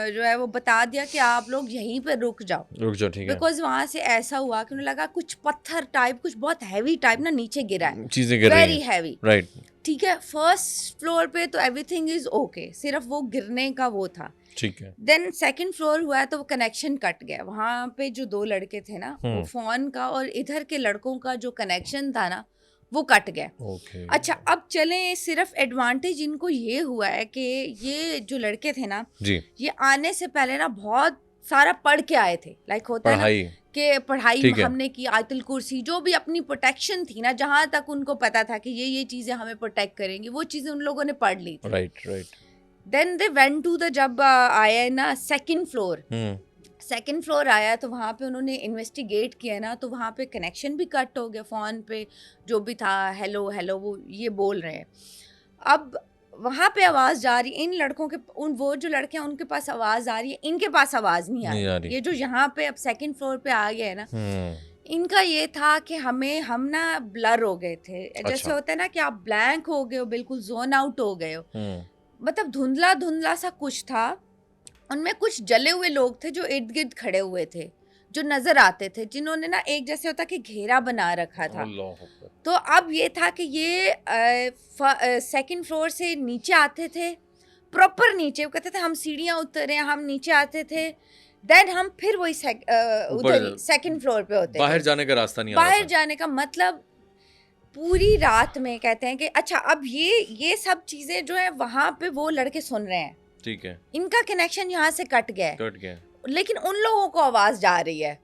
जो है वो बता दिया कि आप लोग यहीं पे रुक जाओ,
रुक जाओ, ठीक है।
बिकॉज वहाँ से ऐसा हुआ कि उन्हें लगा कुछ पत्थर टाइप, कुछ बहुत हैवी टाइप ना नीचे गिरा है,
चीजें गिर रही
वेरी
हैं।
हैवी।
राइट।
ठीक है, फर्स्ट फ्लोर पे तो एवरीथिंग इज ओके, सिर्फ वो गिरने का वो था।
ठीक है।
देन सेकंड फ्लोर हुआ है तो वो कनेक्शन कट गया। वहाँ पे जो 2 लड़के थे ना, वो फोन का और इधर के लड़कों का जो कनेक्शन था ना वो कट गया।
ओके।
अच्छा, अब चलें, सिर्फ एडवांटेज इनको ये हुआ है कि ये जो लड़के थे ना,
जी।
ये आने से पहले ना बहुत सारा पढ़ के आए थे। लाइक होता है ना
पढ़ाई।
कि पढ़ाई
ठीक है।
हमने की, आयतुल कुर्सी, जो भी अपनी प्रोटेक्शन थी ना, जहाँ तक उनको पता था कि ये चीज़ें हमें प्रोटेक्ट करेंगी, वो चीज़ें उन लोगों ने पढ़ ली थी।
Right right.
Then they went to the, जब आया है ना सेकंड फ्लोर आया तो वहाँ पे उन्होंने इन्वेस्टिगेट किया ना, तो वहाँ पे कनेक्शन भी कट हो गया। फ़ोन पे जो भी था हेलो हेलो वो ये बोल रहे हैं। अब वहाँ पे आवाज़ जा रही है, इन लड़कों के वो जो लड़के हैं उनके पास आवाज़ आ रही है, इनके पास आवाज़ नहीं आ रही। ये जो यहाँ पे अब सेकंड फ्लोर पे आ गए है ना, इनका ये था कि हम ना ब्लर हो गए थे। जैसे होता है ना कि आप ब्लैंक हो गए हो, बिल्कुल जोन आउट हो गए हो, मतलब धुंधला धुंधला सा कुछ था। उनमें कुछ जले हुए लोग थे जो इर्द गिर्द खड़े हुए थे, जो नजर आते थे, जिन्होंने ना एक जैसे होता कि घेरा बना रखा था। तो अब ये था कि ये सेकंड फ्लोर से नीचे आते थे, प्रॉपर नीचे। वो कहते थे हम सीढ़ियाँ उतरे, हम नीचे आते थे, देन हम फिर वही उधर सेकंड फ्लोर पे होते।
बाहर जाने का रास्ता नहीं आ रहा था।
बाहर जाने का मतलब पूरी रात में कहते हैं कि अच्छा अब ये सब चीजें जो है वहां पे वो लड़के सुन रहे हैं,
ठीक है,
इनका कनेक्शन यहाँ से कट गया, लेकिन उन लोगों को आवाज जा रही है।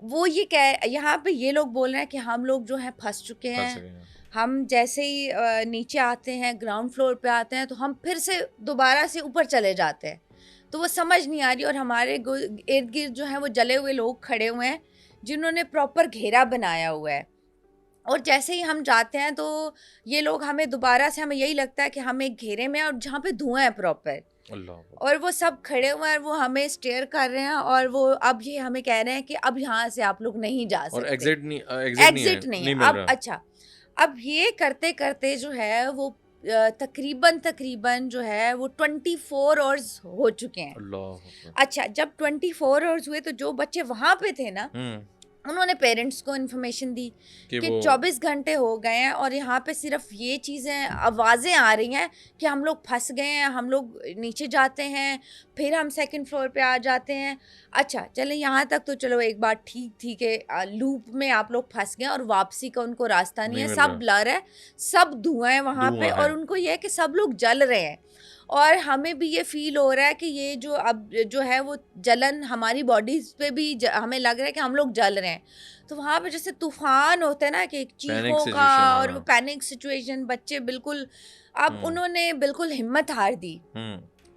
वो ये कह, यहाँ पे ये लोग बोल रहे हैं कि हम लोग जो है फंस चुके हैं। हम जैसे ही नीचे आते हैं, ग्राउंड फ्लोर पे आते हैं, तो हम फिर से दोबारा से ऊपर चले जाते हैं। तो वो समझ नहीं आ रही, और हमारे इर्द गिर्द जो है वो जले हुए लोग खड़े हुए हैं जिन्होंने प्रॉपर घेरा बनाया हुआ है। और जैसे ही हम जाते हैं तो ये लोग हमें दोबारा से, हमें यही लगता है कि हम एक घेरे में हैं और जहाँ पे धुआं है प्रॉपर, और वो सब खड़े हुए हैं, वो हमें स्टेयर कर रहे हैं, और वो अब ये हमें कह रहे हैं कि अब यहाँ से आप लोग नहीं जा सकते, और एग्जिट नहीं है अब। अच्छा, अब ये करते करते जो है वो तकरीबन जो है वो 24 आवर्स हो चुके हैं। अच्छा, जब 24 आवर्स हुए तो जो बच्चे वहां पे थे ना, उन्होंने पेरेंट्स को इन्फॉर्मेशन दी कि 24 घंटे हो गए हैं और यहाँ पे सिर्फ ये चीज़ें, आवाज़ें आ रही हैं कि हम लोग फंस गए हैं, हम लोग नीचे जाते हैं, फिर हम सेकंड फ्लोर पे आ जाते हैं। अच्छा चले, यहाँ तक तो चलो एक बात ठीक थी कि लूप में आप लोग फंस गए और वापसी का उनको रास्ता नहीं है, सब ब्लर है, सब धुआं है वहाँ पे, और उनको ये है कि सब लोग जल रहे हैं, और हमें भी ये फील हो रहा है कि ये जो अब जो है वो जलन हमारी बॉडीज पे भी हमें लग रहा है कि हम लोग जल रहे हैं। तो वहाँ पे जैसे तूफान होता है ना कि चीखों का, और वो पैनिक सिचुएशन, बच्चे बिल्कुल, अब उन्होंने बिल्कुल हिम्मत हार दी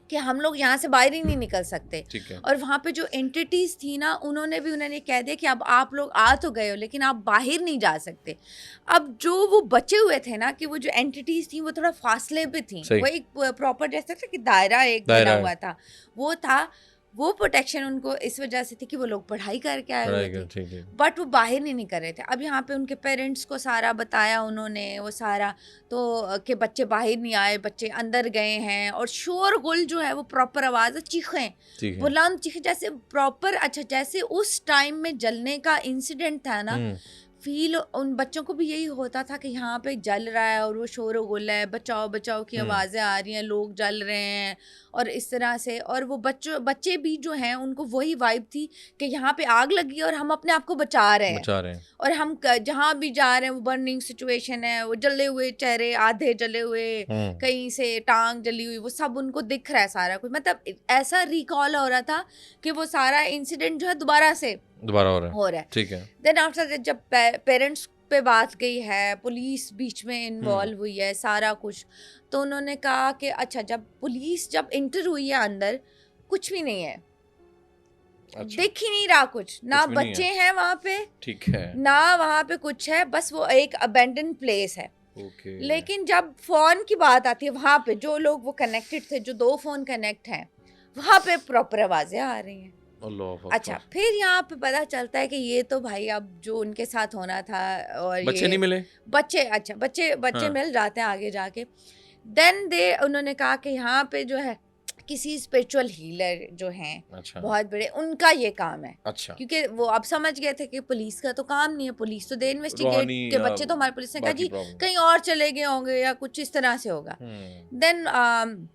कि हम लोग यहाँ से बाहर ही नहीं निकल सकते। और वहाँ पे जो एंटिटीज थी ना, उन्होंने कह दिया कि अब आप लोग आ तो गए हो लेकिन आप बाहर नहीं जा सकते। अब जो वो बचे हुए थे ना, कि वो जो एंटिटीज थी वो थोड़ा फासले पे थी, वो एक प्रॉपर जैसा था कि दायरा एक बना हुआ था, वो था, वो प्रोटेक्शन उनको इस वजह से थी कि वो लोग पढ़ाई करके आए हुए थे, बट वो बाहर नहीं निकल रहे थे। अब यहाँ पे उनके पेरेंट्स को सारा बताया उन्होंने, वो सारा तो कि बच्चे बाहर नहीं आए, बच्चे अंदर गए हैं, और शोरगुल जो है वो प्रॉपर आवाज़, चीखें, बुलंद चीखें, जैसे प्रॉपर। अच्छा, जैसे उस टाइम में जलने का इंसिडेंट था ना, फील उन बच्चों को भी यही होता था कि यहाँ पे जल रहा है और वो शोर गुल है, बचाओ बचाओ की आवाज़ें आ रही हैं, लोग जल रहे हैं, और इस तरह से। और वो बच्चे भी जो हैं उनको वही वाइब थी कि यहाँ पे आग लगी और हम अपने आप को बचा रहे हैं, और हम जहाँ भी जा रहे हैं वो बर्निंग सिचुएशन है, वो जले हुए चेहरे, आधे जले हुए, कहीं से टांग जली हुई, वो सब उनको दिख रहा है सारा कुछ। मतलब ऐसा रिकॉल हो रहा था कि वो सारा इंसिडेंट जो है दोबारा हो रहा है। ठीक है। देन आफ्टर जब पेरेंट्स पे बात गई है, पुलिस बीच में इन्वॉल्व हुई है, सारा कुछ, तो उन्होंने कहा कि अच्छा, जब इंटर हुई है अंदर, कुछ भी नहीं है, अच्छा, दिख ही नहीं रहा कुछ ना, बच्चे हैं वहाँ पे, ठीक है ना, वहाँ पे कुछ है, बस वो एक अबेंडन प्लेस है। लेकिन जब फोन की बात आती है, वहाँ पे जो लोग वो कनेक्टेड थे, जो 2 फोन कनेक्ट हैं, वहाँ पे प्रॉपर आवाजें आ रही हैं। अच्छा, फिर यहाँ पे पता चलता है कि ये तो भाई अब जो उनके साथ होना था, और बच्चे नहीं मिले, बच्चे मिल जाते हैं आगे जाके। देन उन्होंने कहा कि यहाँ पे जो है किसी स्पिरिचुअल हीलर जो हैं, अच्छा, बहुत बड़े, उनका ये काम है। अच्छा, क्योंकि वो अब समझ गए थे कि पुलिस का तो काम नहीं है, पुलिस तो दे इन्वेस्टिगेट के बच्चे, तो हमारी पुलिस ने कहा जी कहीं और चले गए होंगे या कुछ इस तरह से होगा। देन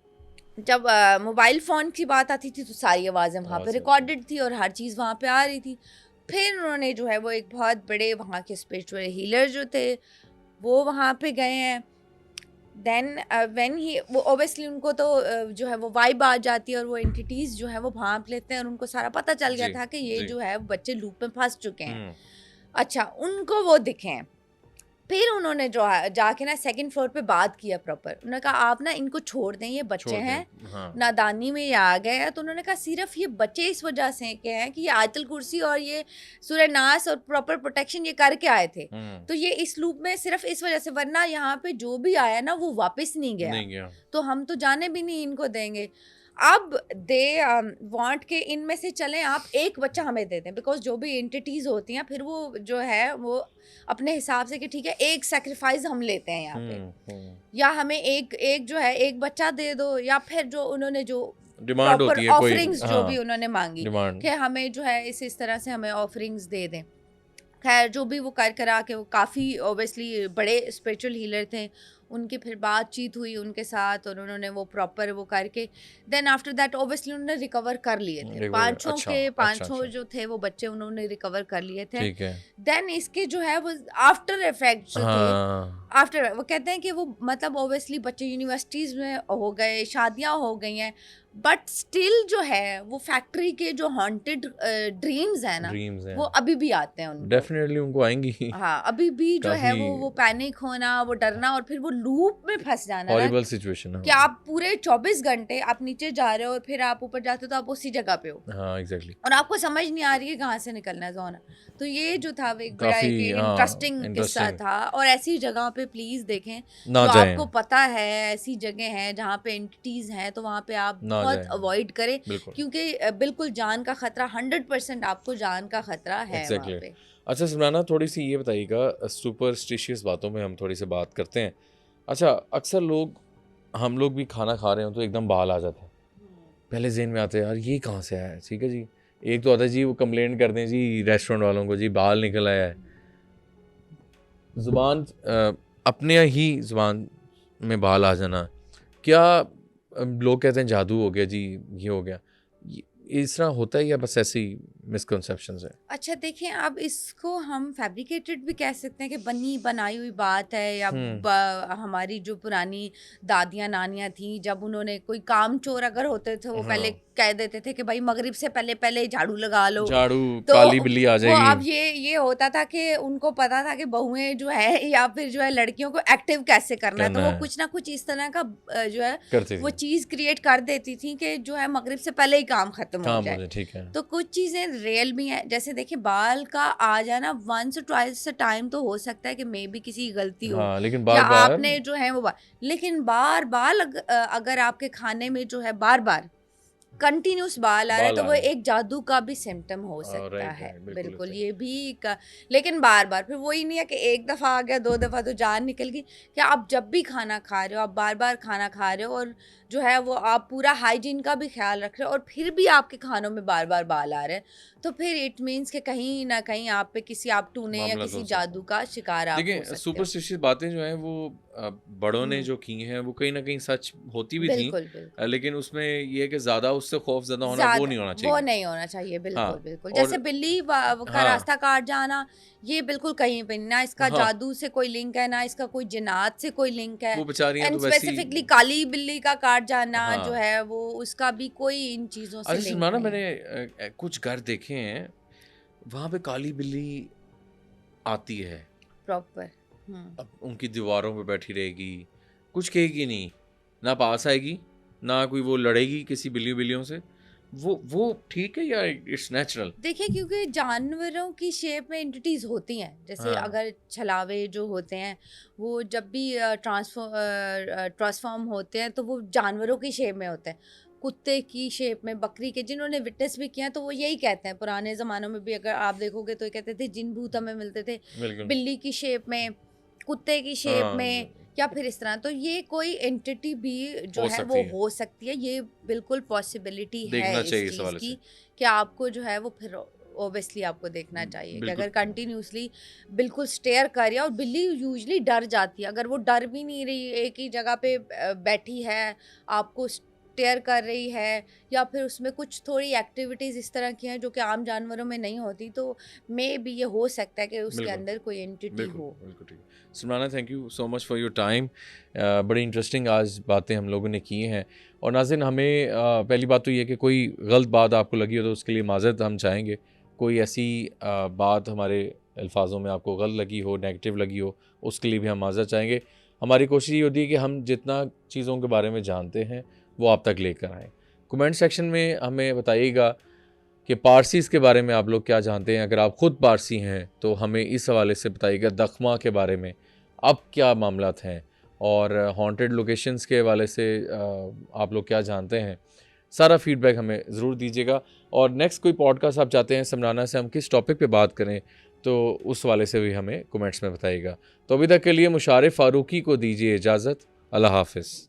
जब मोबाइल फ़ोन की बात आती थी तो सारी आवाज़ें वहाँ पे रिकॉर्डेड थी और हर चीज़ वहाँ पे आ रही थी। फिर उन्होंने जो है वो एक बहुत बड़े वहाँ के स्पिरिचुअल हीलर जो थे वो वहाँ पे गए हैं। देन वो ऑब्वियसली उनको तो जो है वो वाइब आ जाती है और वो एंटिटीज़ जो है वो भांप लेते हैं और उनको सारा पता चल गया था कि ये जो है बच्चे लूप में फंस चुके हैं। अच्छा, उनको वो दिखे हैं। फिर उन्होंने जो जाके ना सेकंड फ्लोर पे बात किया प्रॉपर, उन्होंने कहा आप ना इनको छोड़ दें, ये बच्चे
छोड़
हैं,
दें, हाँ।
नादानी में ये आ गए हैं। तो उन्होंने कहा सिर्फ ये बच्चे इस वजह से के हैं कि ये आयतल कुर्सी और ये सूरह नास और प्रॉपर प्रोटेक्शन ये करके आए थे, तो ये इस लूप में सिर्फ इस वजह से, वरना यहाँ पे जो भी आया ना वो वापस नहीं गया, तो हम तो जाने भी नहीं इनको देंगे। अब दे वांट के इनमें से चलें आप एक बच्चा हमें दे दें, बिकॉज जो भी एंटिटीज होती हैं फिर वो जो है वो अपने हिसाब से कि ठीक है एक सेक्रीफाइस हम लेते हैं यहाँ पे, या हमें एक एक जो है एक बच्चा दे दो, या फिर जो उन्होंने जो
डिमांड होती है कोई,
ऑफरिंग्स जो भी उन्होंने मांगी
डिमांड
कि हमें जो है इस तरह से हमें ऑफरिंग्स दे दें। खैर जो भी वो कर करा के, वो काफ़ी ऑब्वियसली बड़े स्पिरिचुअल हीलर थे, उनकी फिर बातचीत हुई उनके साथ और उन्होंने वो प्रॉपर वो करके देन आफ्टर दैट ऑब्वियसली उन्होंने रिकवर कर लिए थे, पांचों जो थे वो बच्चे उन्होंने रिकवर कर लिए थे।
ठीक है।
देन इसके जो है वो आफ्टर इफेक्ट जो थे, आफ्टर वो कहते हैं कि वो मतलब ऑब्वियसली बच्चे यूनिवर्सिटीज में हो गए, शादियां हो गई हैं, बट स्टिल जो है वो फैक्ट्री के जो हॉन्टेड ड्रीम्स है ना, वो अभी भी आते हैं उनको,
डेफिनेटली उनको आएंगी।
हाँ अभी भी जो है वो पैनिक होना, वो डरना, और फिर वो लूप में फंस जाना,
हॉरिबल सिचुएशन है
कि आप पूरे 24 घंटे आप नीचे जा रहे हो और फिर आप ऊपर जाते हो तो आप उसी जगह पे हो,
हाँ एग्जैक्टली,
और आपको समझ नहीं आ रही है कहाँ से निकलना है जोन। तो ये जो था वो एक बड़ा इंटरेस्टिंग किस्सा था, और ऐसी जगह पे प्लीज देखें जो आपको पता है ऐसी जगह है जहाँ पे एंटिटीज हैं, तो वहाँ पे आप बहुत अवॉइड करें, क्योंकि बिल्कुल जान का खतरा 100% आपको जान का खतरा है वहाँ पे।
अच्छा सिमराना, थोड़ी सी ये बताइएगा, सुपरस्टिशियस बातों में हम थोड़ी सी बात करते हैं। अच्छा अक्सर हम लोग भी खाना खा रहे हो तो एकदम बाल आ जाता है, पहले ज़हन में आते हैं यार ये कहाँ से आया है, ठीक है जी। एक तो आता है जी वो कंप्लेंट करते हैं जी रेस्टोरेंट वालों को, जी बाल निकल आया है, ज़ुबान अपने ही ज़ुबान में बाल आ जाना, क्या लोग कहते हैं जादू हो गया जी, ये हो गया, इस तरह होता है या बस ऐसी मिसकंसेप्शंस है?
अच्छा देखिए, अब इसको हम फैब्रिकेटेड भी कह सकते हैं कि बनी बनाई हुई बात है, या हमारी जो पुरानी दादियाँ नानियाँ थी, जब उन्होंने कोई काम चोर अगर होते थे वो पहले कह देते थे कि भाई मगरिब से पहले झाड़ू लगा लो,
झाड़ू
तो
काली बिल्ली आ जाएगी।
अब ये होता था कि उनको पता था कि बहुएं जो है या फिर जो है लड़कियों को एक्टिव कैसे करना है, तो वो कुछ ना कुछ इस तरह का जो है वो चीज़ क्रिएट कर देती थी कि जो है मगरिब से पहले ही काम खत्म हो जाए।
ठीक है।
तो कुछ चीज़ें रियल भी हैं, जैसे देखिए बाल का आ जाना वंस और ट्वाइस टाइम तो हो सकता है कि मे भी किसी की गलती हो,
लेकिन
बार बार आपने जो है वो लेकिन बार अगर आपके खाने में जो है बार बार कंटिन्यूस बाल आ रहा है, तो वो एक जादू का भी सिम्टम हो सकता है। बिल्कुल ये भी लेकिन बार बार फिर वही नहीं है कि एक दफ़ा आ गया 2 दफ़ा तो जान निकल गई। क्या आप जब भी खाना खा रहे हो, आप बार बार खाना खा रहे हो और जो है वो आप पूरा हाइजीन का भी ख्याल रख रहे हो, और फिर भी आपके खानों में बार बार बाल आ रहे हैं, तो फिर इट मीन्स कि कहीं ना कहीं आप पे किसी आप टूने या किसी जादू का शिकार आप हो सकते हो।
सुपरस्टिशियस बातें जो हैं वो बड़ों ने जो की हैं वो कहीं ना कहीं सच होती भी थी, लेकिन उसमें ये है कि ज़्यादा उससे खौफजदा होना वो नहीं होना चाहिए,
वो नहीं होना चाहिए। बिल्कुल बिल्कुल, जैसे बिल्ली का रास्ता काट जाना, ये बिल्कुल कहीं पे ना इसका जादू से कोई लिंक है, ना इसका कोई जिन्नात से कोई लिंक है।
वो बेचारियां तो
स्पेसिफिकली काली बिल्ली का काट जाना जो है वो उसका भी कोई इन चीज़ों से लिंक नहीं।
मैंने कुछ घर देखे हैं वहाँ पे काली बिल्ली आती है
प्रॉपर,
अब उनकी दीवारों पे बैठी रहेगी, कुछ कहेगी नहीं, ना पास आएगी, ना कोई वो लड़ेगी किसी बिल्लियों से, वो ठीक है या इट्स नेचुरल?
देखिए क्योंकि जानवरों की शेप में एंटिटीज होती हैं, जैसे अगर छलावे जो होते हैं वो जब भी ट्रांसफॉर्म होते हैं तो वो जानवरों की शेप में होते हैं, कुत्ते की शेप में, बकरी के, जिन्होंने विटनेस भी किया तो वो यही कहते हैं। पुराने ज़मानों में भी अगर आप देखोगे तो ये कहते थे जिन भूत हमें मिलते थे बिल्ली की शेप में, कुत्ते की शेप में, या फिर इस तरह। तो ये कोई एंटिटी भी जो है वो हो सकती है, ये बिल्कुल पॉसिबिलिटी है इस चीज़ की कि आपको जो है वो फिर ओबियसली आपको देखना चाहिए कि अगर कंटिन्यूसली बिल्कुल स्टेयर कर रही है, और बिल्ली यूजुअली डर जाती है, अगर वो डर भी नहीं रही, एक ही जगह पे बैठी है, आपको स्टेयर कर रही है, या फिर उसमें कुछ थोड़ी एक्टिविटीज़ इस तरह की हैं जो कि आम जानवरों में नहीं होती, तो मे भी ये हो सकता है कि उसके अंदर कोई एंटिटी हो।
बिल्कुल ठीक। Simrana, thank you so much for your time, बड़ी इंटरेस्टिंग आज बातें हम लोगों ने की हैं। और नाज़रीन, हमें पहली बात तो ये कि कोई गलत बात आपको लगी हो तो उसके लिए माज़रत हम चाहेंगे, कोई ऐसी बात हमारे अल्फाजों में आपको गलत लगी हो, नेगेटिव लगी हो, उसके लिए भी हम माज़रत चाहेंगे। हमारी कोशिश ये होती है कि हम जितना चीज़ों के बारे में जानते हैं वो आप तक लेकर आएँ। कमेंट सेक्शन में हमें बताइएगा कि पारसीज़ के बारे में आप लोग क्या जानते हैं। अगर आप ख़ुद पारसी हैं तो हमें इस हवाले से बताइएगा, दखमा के बारे में अब क्या मामलात हैं, और हॉन्टेड लोकेशंस के हवाले से आप लोग क्या जानते हैं। सारा फीडबैक हमें ज़रूर दीजिएगा। और नेक्स्ट कोई पॉडकास्ट आप चाहते हैं समराना से हम किस टॉपिक पे बात करें, तो उस वाले से भी हमें कमेंट्स में बताइएगा। तो अभी तक के लिए मुशारिफ फ़ारूकी को दीजिए इजाज़त। अल्लाह हाफ़िज़।